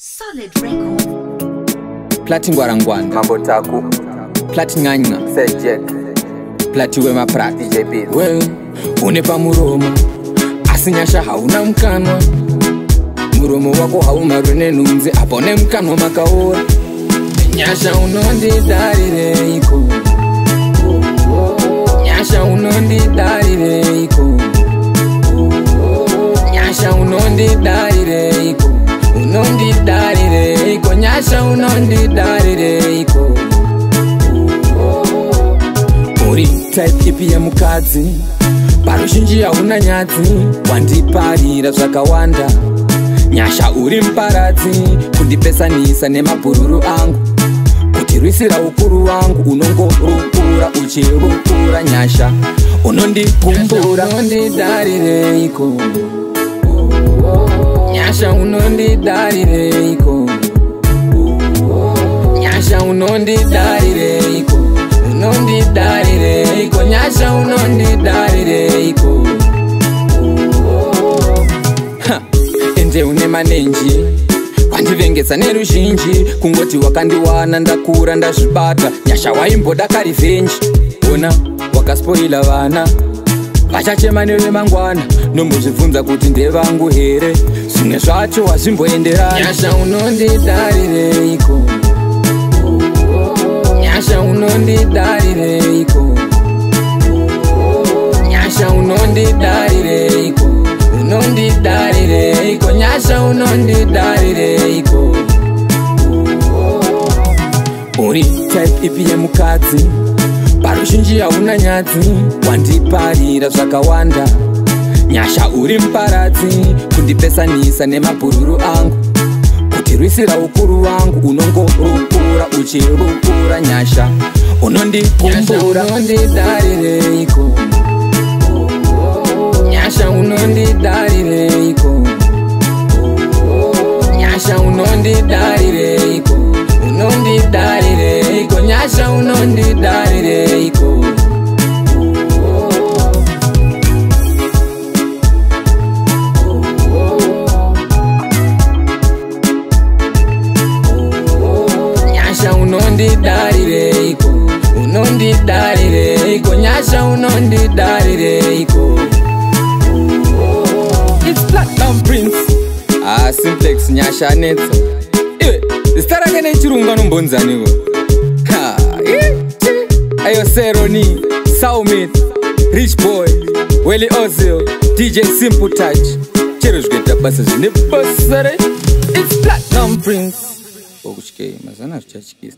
Solid record. Plati ngwarangwana Mambo taku Plati nganya Sejek Plati wema prati JB We unepa muromo Asinyasha hauna mkanwa Muromo wako haumarune nunzi Apone mkanwa makaora Nyasha unondi darire iko Nyasha unondi darire iko Nyasha unondi darire iko Unondi darire iko Nyasha unondi darire iko Uri type ipi ya mukadzi Parushinji hauna nyadzi Wandiparira zvakawanda Nyasha uri mparadzi Kundipesanisa nemabhururu angu Kutirwisira ukuru wangu Unongorukura uchirukura Nyasha unondikumbura Unondidarire iko Nyasha unondidarire iko Nyasha unondidarire iko Unondidarire iko Nyasha unondidarire iko Enje une manenji Wandivengesa neruzhinji Kungoti wakandiwana ndakura ndazvibata Nyasha waimboda karivenji Ona wakaspoila vana Vachachema newe mangwana Nombozvibvunza kuti ndevangu here Zvimwe zvacho wazvimboenderana Nyasha unondidarire iko Nyasha unondidarire iko Nyasha unondidarire iko Unondidarire iko Nyasha unondidarire iko Uri type ipi ya mukadzi Parushinji hauna nyadzi Wandiparira zvakawanda Nyasha uri mparadzi Kundipesanisa nemabhururu angu Kutirwisira ukuru wangu Unongorukura uchirukura Nyasha unondikumbura Unondidarire iko Nyasha unondidarire iko Nyasha unondidarire iko Unondidarire iko Nyasha unondidarire iko Nyasha unondidarire iko Unondidarire iko Nyasha unondidarire iko It's Platinum Prince Simplex Nyasha netso Zita rake nechirunga nombonzaniwo Ayo Seroni Saumit Rich Boy Welly Ozil DJ Simple Touch Chero zvikuita basa zvine basa. It's Platinum Prince Okutyei mazana zvichachikisa